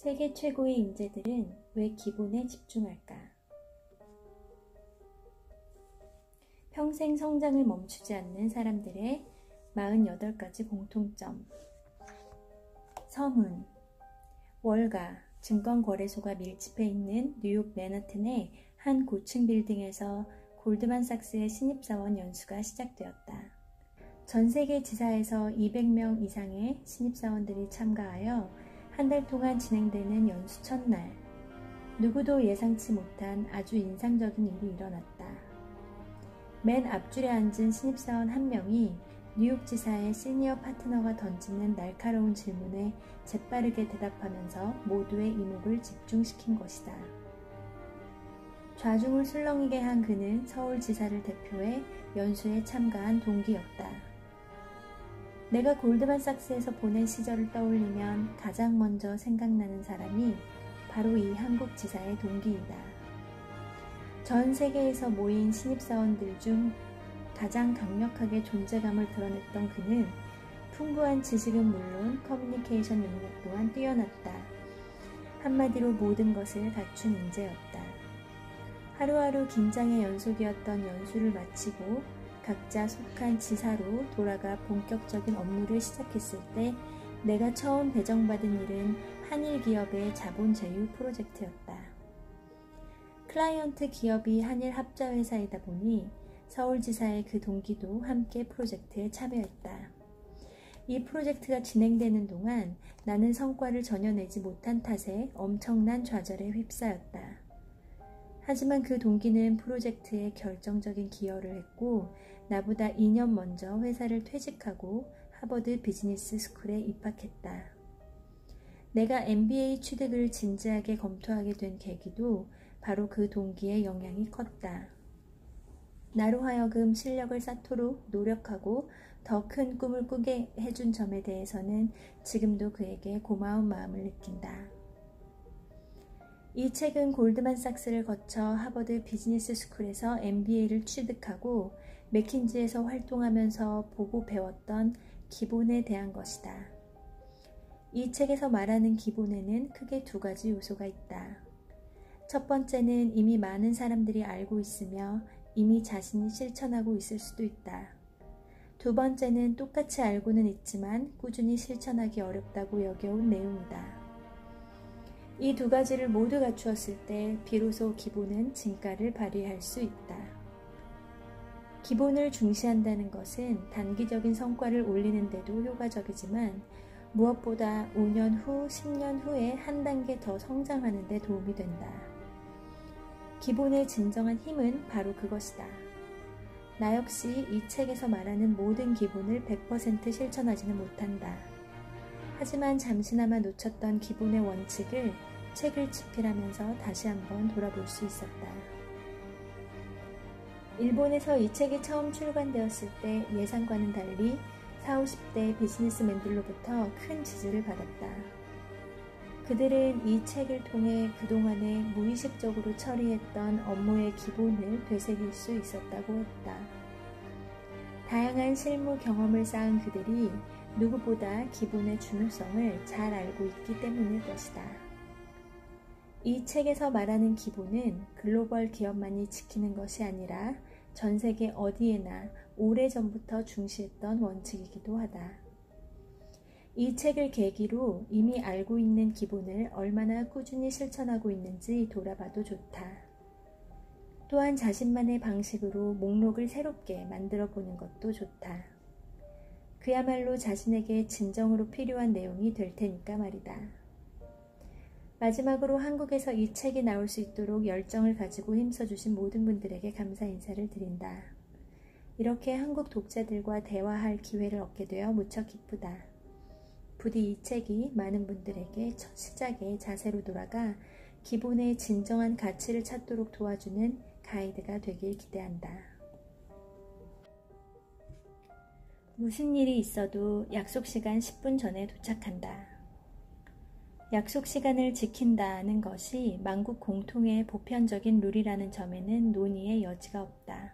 세계 최고의 인재들은 왜 기본에 집중할까? 평생 성장을 멈추지 않는 사람들의 48가지 공통점. 서문. 월가, 증권거래소가 밀집해 있는 뉴욕 맨하튼의 한 고층 빌딩에서 골드만삭스의 신입사원 연수가 시작되었다. 전 세계 지사에서 200명 이상의 신입사원들이 참가하여 한 달 동안 진행되는 연수 첫날, 누구도 예상치 못한 아주 인상적인 일이 일어났다. 맨 앞줄에 앉은 신입사원 한 명이 뉴욕 지사의 시니어 파트너가 던지는 날카로운 질문에 재빠르게 대답하면서 모두의 이목을 집중시킨 것이다. 좌중을 술렁이게 한 그는 서울지사를 대표해 연수에 참가한 동기였다. 내가 골드만삭스에서 보낸 시절을 떠올리면 가장 먼저 생각나는 사람이 바로 이 한국 지사의 동기이다. 전 세계에서 모인 신입사원들 중 가장 강력하게 존재감을 드러냈던 그는 풍부한 지식은 물론 커뮤니케이션 능력 또한 뛰어났다. 한마디로 모든 것을 갖춘 인재였다. 하루하루 긴장의 연속이었던 연수를 마치고 각자 속한 지사로 돌아가 본격적인 업무를 시작했을 때 내가 처음 배정받은 일은 한일 기업의 자본 제휴 프로젝트였다. 클라이언트 기업이 한일 합자회사이다 보니 서울지사의 그 동기도 함께 프로젝트에 참여했다. 이 프로젝트가 진행되는 동안 나는 성과를 전혀 내지 못한 탓에 엄청난 좌절에 휩싸였다. 하지만 그 동기는 프로젝트에 결정적인 기여를 했고 나보다 2년 먼저 회사를 퇴직하고 하버드 비즈니스 스쿨에 입학했다. 내가 MBA 취득을 진지하게 검토하게 된 계기도 바로 그 동기의 영향이 컸다. 나로 하여금 실력을 쌓도록 노력하고 더 큰 꿈을 꾸게 해준 점에 대해서는 지금도 그에게 고마운 마음을 느낀다. 이 책은 골드만삭스를 거쳐 하버드 비즈니스 스쿨에서 MBA를 취득하고 맥킨지에서 활동하면서 보고 배웠던 기본에 대한 것이다. 이 책에서 말하는 기본에는 크게 두 가지 요소가 있다. 첫 번째는 이미 많은 사람들이 알고 있으며 이미 자신이 실천하고 있을 수도 있다. 두 번째는 똑같이 알고는 있지만 꾸준히 실천하기 어렵다고 여겨온 내용이다. 이 두 가지를 모두 갖추었을 때 비로소 기본은 진가를 발휘할 수 있다. 기본을 중시한다는 것은 단기적인 성과를 올리는 데도 효과적이지만 무엇보다 5년 후, 10년 후에 한 단계 더 성장하는 데 도움이 된다. 기본의 진정한 힘은 바로 그것이다. 나 역시 이 책에서 말하는 모든 기본을 100% 실천하지는 못한다. 하지만 잠시나마 놓쳤던 기본의 원칙을 책을 집필하면서 다시 한번 돌아볼 수 있었다. 일본에서 이 책이 처음 출간되었을 때 예상과는 달리 40, 50대 비즈니스맨들로부터 큰 지지를 받았다. 그들은 이 책을 통해 그동안에 무의식적으로 처리했던 업무의 기본을 되새길 수 있었다고 했다. 다양한 실무 경험을 쌓은 그들이 누구보다 기본의 중요성을 잘 알고 있기 때문일 것이다. 이 책에서 말하는 기본은 글로벌 기업만이 지키는 것이 아니라 전 세계 어디에나 오래전부터 중시했던 원칙이기도 하다. 이 책을 계기로 이미 알고 있는 기본을 얼마나 꾸준히 실천하고 있는지 돌아봐도 좋다. 또한 자신만의 방식으로 목록을 새롭게 만들어 보는 것도 좋다. 그야말로 자신에게 진정으로 필요한 내용이 될 테니까 말이다. 마지막으로 한국에서 이 책이 나올 수 있도록 열정을 가지고 힘써주신 모든 분들에게 감사 인사를 드린다. 이렇게 한국 독자들과 대화할 기회를 얻게 되어 무척 기쁘다. 부디 이 책이 많은 분들에게 첫 시작의 자세로 돌아가 기본의 진정한 가치를 찾도록 도와주는 가이드가 되길 기대한다. 무슨 일이 있어도 약속 시간 10분 전에 도착한다. 약속 시간을 지킨다는 것이 만국 공통의 보편적인 룰이라는 점에는 논의의 여지가 없다.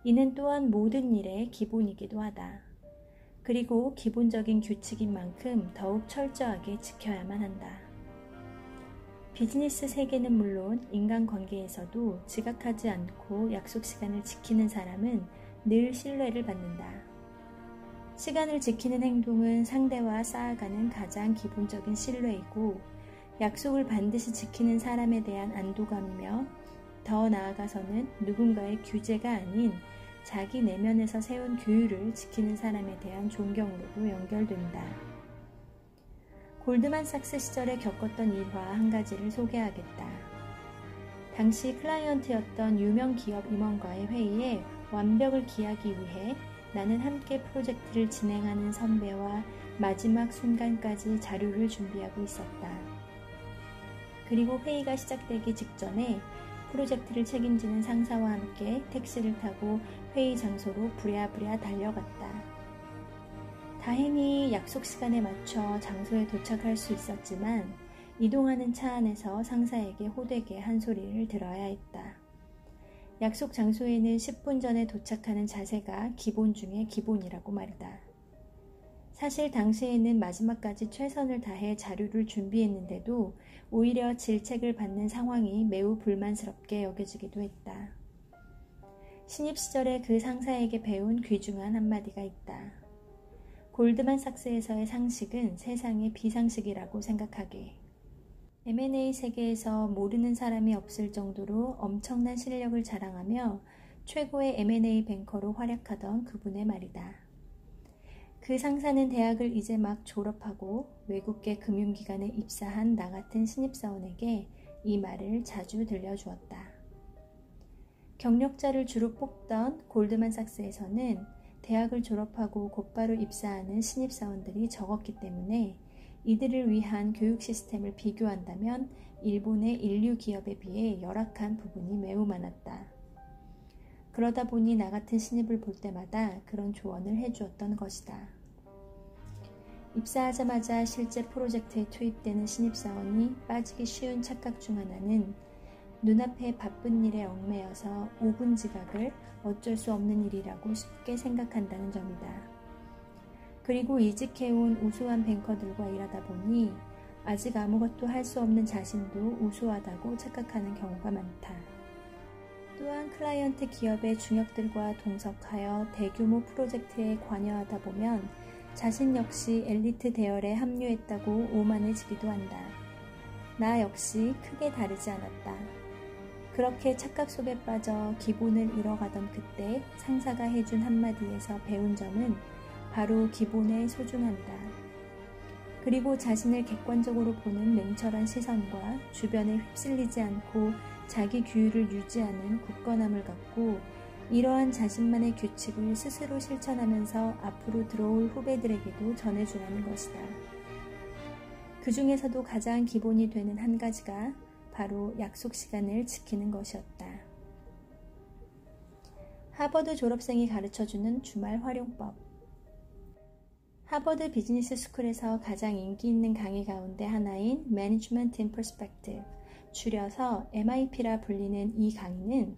이는 또한 모든 일의 기본이기도 하다. 그리고 기본적인 규칙인 만큼 더욱 철저하게 지켜야만 한다. 비즈니스 세계는 물론 인간관계에서도 지각하지 않고 약속 시간을 지키는 사람은 늘 신뢰를 받는다. 시간을 지키는 행동은 상대와 쌓아가는 가장 기본적인 신뢰이고 약속을 반드시 지키는 사람에 대한 안도감이며 더 나아가서는 누군가의 규제가 아닌 자기 내면에서 세운 규율을 지키는 사람에 대한 존경으로도 연결된다. 골드만삭스 시절에 겪었던 일화 한 가지를 소개하겠다. 당시 클라이언트였던 유명 기업 임원과의 회의에 완벽을 기하기 위해 나는 함께 프로젝트를 진행하는 선배와 마지막 순간까지 자료를 준비하고 있었다. 그리고 회의가 시작되기 직전에 프로젝트를 책임지는 상사와 함께 택시를 타고 회의 장소로 부랴부랴 달려갔다. 다행히 약속 시간에 맞춰 장소에 도착할 수 있었지만 이동하는 차 안에서 상사에게 호되게 한 소리를 들어야 했다. 약속 장소에는 10분 전에 도착하는 자세가 기본 중에 기본이라고 말이다. 사실 당시에는 마지막까지 최선을 다해 자료를 준비했는데도 오히려 질책을 받는 상황이 매우 불만스럽게 여겨지기도 했다. 신입 시절에 그 상사에게 배운 귀중한 한마디가 있다. 골드만삭스에서의 상식은 세상의 비상식이라고 생각하게. M&A 세계에서 모르는 사람이 없을 정도로 엄청난 실력을 자랑하며 최고의 M&A 뱅커로 활약하던 그분의 말이다. 그 상사는 대학을 이제 막 졸업하고 외국계 금융기관에 입사한 나 같은 신입사원에게 이 말을 자주 들려주었다. 경력자를 주로 뽑던 골드만삭스에서는 대학을 졸업하고 곧바로 입사하는 신입사원들이 적었기 때문에 이들을 위한 교육 시스템을 비교한다면 일본의 인류 기업에 비해 열악한 부분이 매우 많았다. 그러다 보니 나 같은 신입을 볼 때마다 그런 조언을 해주었던 것이다. 입사하자마자 실제 프로젝트에 투입되는 신입사원이 빠지기 쉬운 착각 중 하나는 눈앞에 바쁜 일에 얽매여서 5분 지각을 어쩔 수 없는 일이라고 쉽게 생각한다는 점이다. 그리고 이직해온 우수한 뱅커들과 일하다 보니 아직 아무것도 할 수 없는 자신도 우수하다고 착각하는 경우가 많다. 또한 클라이언트 기업의 중역들과 동석하여 대규모 프로젝트에 관여하다 보면 자신 역시 엘리트 대열에 합류했다고 오만해지기도 한다. 나 역시 크게 다르지 않았다. 그렇게 착각 속에 빠져 기본을 잃어가던 그때 상사가 해준 한마디에서 배운 점은 바로 기본의 소중함이다. 그리고 자신을 객관적으로 보는 냉철한 시선과 주변에 휩쓸리지 않고 자기 규율을 유지하는 굳건함을 갖고 이러한 자신만의 규칙을 스스로 실천하면서 앞으로 들어올 후배들에게도 전해주라는 것이다. 그 중에서도 가장 기본이 되는 한 가지가 바로 약속 시간을 지키는 것이었다. 하버드 졸업생이 가르쳐주는 주말 활용법. 하버드 비즈니스 스쿨에서 가장 인기 있는 강의 가운데 하나인 Management in Perspective, 줄여서 MIP라 불리는 이 강의는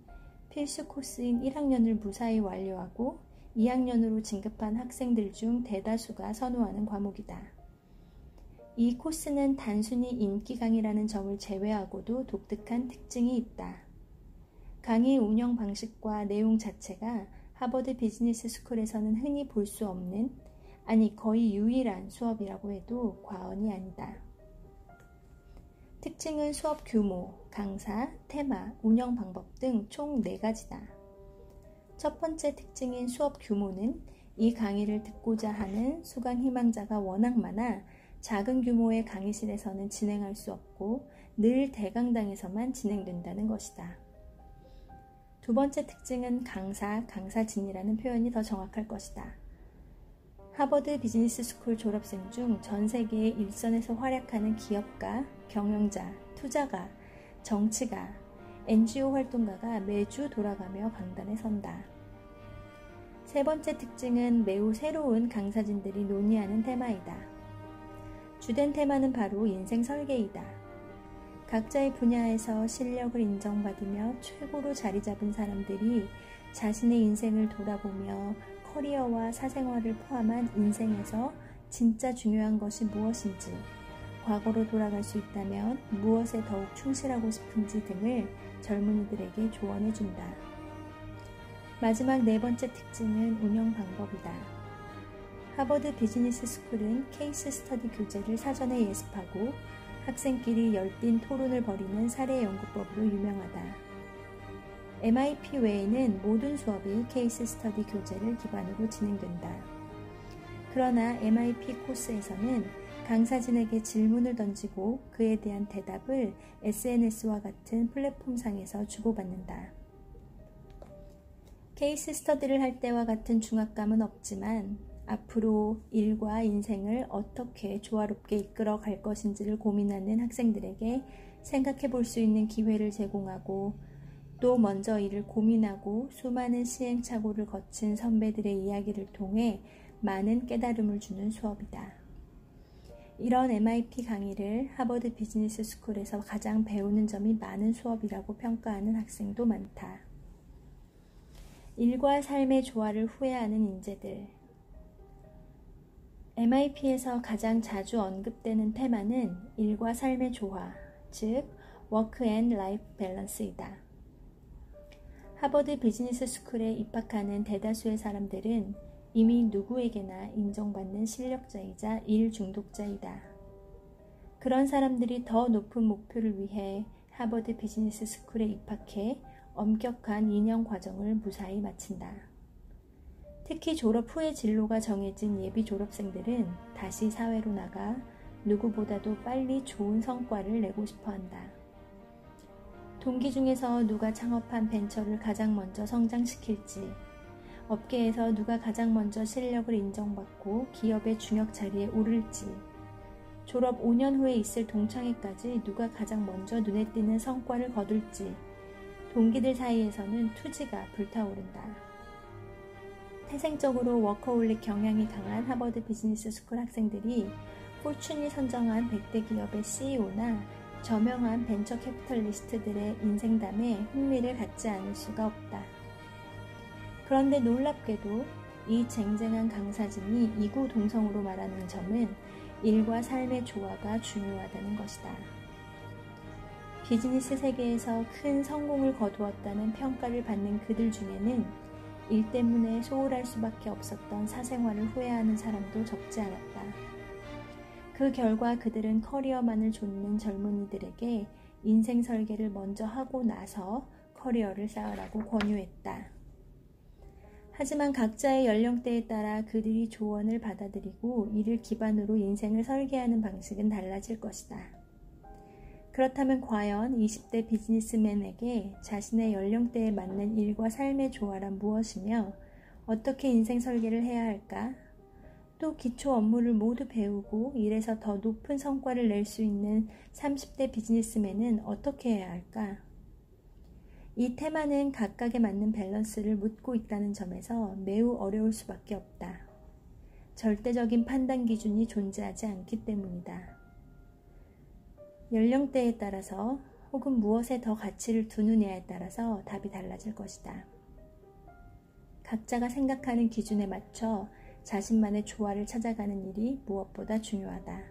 필수 코스인 1학년을 무사히 완료하고 2학년으로 진급한 학생들 중 대다수가 선호하는 과목이다. 이 코스는 단순히 인기 강의라는 점을 제외하고도 독특한 특징이 있다. 강의 운영 방식과 내용 자체가 하버드 비즈니스 스쿨에서는 흔히 볼 수 없는, 아니 거의 유일한 수업이라고 해도 과언이 아니다. 특징은 수업 규모, 강사, 테마, 운영 방법 등 총 4가지다. 첫 번째 특징인 수업 규모는 이 강의를 듣고자 하는 수강 희망자가 워낙 많아 작은 규모의 강의실에서는 진행할 수 없고 늘 대강당에서만 진행된다는 것이다. 두 번째 특징은 강사진이라는 표현이 더 정확할 것이다. 하버드 비즈니스 스쿨 졸업생 중 전 세계의 일선에서 활약하는 기업가, 경영자, 투자가, 정치가, NGO 활동가가 매주 돌아가며 강단에 선다. 세 번째 특징은 매우 새로운 강사진들이 논의하는 테마이다. 주된 테마는 바로 인생 설계이다. 각자의 분야에서 실력을 인정받으며 최고로 자리 잡은 사람들이 자신의 인생을 돌아보며 커리어와 사생활을 포함한 인생에서 진짜 중요한 것이 무엇인지, 과거로 돌아갈 수 있다면 무엇에 더욱 충실하고 싶은지 등을 젊은이들에게 조언해준다. 마지막 네 번째 특징은 운영 방법이다. 하버드 비즈니스 스쿨은 케이스 스터디 교재를 사전에 예습하고 학생끼리 열띤 토론을 벌이는 사례 연구법으로 유명하다. MIP 외에는 모든 수업이 케이스 스터디 교재를 기반으로 진행된다. 그러나 MIP 코스에서는 강사진에게 질문을 던지고 그에 대한 대답을 SNS와 같은 플랫폼상에서 주고받는다. 케이스 스터디를 할 때와 같은 중압감은 없지만 앞으로 일과 인생을 어떻게 조화롭게 이끌어 갈 것인지를 고민하는 학생들에게 생각해 볼 수 있는 기회를 제공하고 또 먼저 이를 고민하고 수많은 시행착오를 거친 선배들의 이야기를 통해 많은 깨달음을 주는 수업이다. 이런 MIP 강의를 하버드 비즈니스 스쿨에서 가장 배우는 점이 많은 수업이라고 평가하는 학생도 많다. 일과 삶의 조화를 후회하는 인재들. MIP에서 가장 자주 언급되는 테마는 일과 삶의 조화, 즉 워크 앤 라이프 밸런스이다. 하버드 비즈니스 스쿨에 입학하는 대다수의 사람들은 이미 누구에게나 인정받는 실력자이자 일 중독자이다. 그런 사람들이 더 높은 목표를 위해 하버드 비즈니스 스쿨에 입학해 엄격한 2년 과정을 무사히 마친다. 특히 졸업 후의 진로가 정해진 예비 졸업생들은 다시 사회로 나가 누구보다도 빨리 좋은 성과를 내고 싶어 한다. 동기 중에서 누가 창업한 벤처를 가장 먼저 성장시킬지, 업계에서 누가 가장 먼저 실력을 인정받고 기업의 중역 자리에 오를지, 졸업 5년 후에 있을 동창회까지 누가 가장 먼저 눈에 띄는 성과를 거둘지, 동기들 사이에서는 투지가 불타오른다. 태생적으로 워커홀릭 경향이 강한 하버드 비즈니스 스쿨 학생들이 포춘이 선정한 100대 기업의 CEO나 저명한 벤처 캐피털리스트들의 인생담에 흥미를 갖지 않을 수가 없다. 그런데 놀랍게도 이 쟁쟁한 강사진이 이구동성으로 말하는 점은 일과 삶의 조화가 중요하다는 것이다. 비즈니스 세계에서 큰 성공을 거두었다는 평가를 받는 그들 중에는 일 때문에 소홀할 수밖에 없었던 사생활을 후회하는 사람도 적지 않았다. 그 결과 그들은 커리어만을 좇는 젊은이들에게 인생 설계를 먼저 하고 나서 커리어를 쌓으라고 권유했다. 하지만 각자의 연령대에 따라 그들이 조언을 받아들이고 이를 기반으로 인생을 설계하는 방식은 달라질 것이다. 그렇다면 과연 20대 비즈니스맨에게 자신의 연령대에 맞는 일과 삶의 조화란 무엇이며 어떻게 인생 설계를 해야 할까? 또 기초 업무를 모두 배우고 일에서 더 높은 성과를 낼 수 있는 30대 비즈니스맨은 어떻게 해야 할까? 이 테마는 각각에 맞는 밸런스를 묻고 있다는 점에서 매우 어려울 수밖에 없다. 절대적인 판단 기준이 존재하지 않기 때문이다. 연령대에 따라서 혹은 무엇에 더 가치를 두느냐에 따라서 답이 달라질 것이다. 각자가 생각하는 기준에 맞춰 자신만의 조화를 찾아가는 일이 무엇보다 중요하다.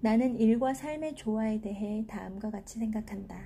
나는 일과 삶의 조화에 대해 다음과 같이 생각한다.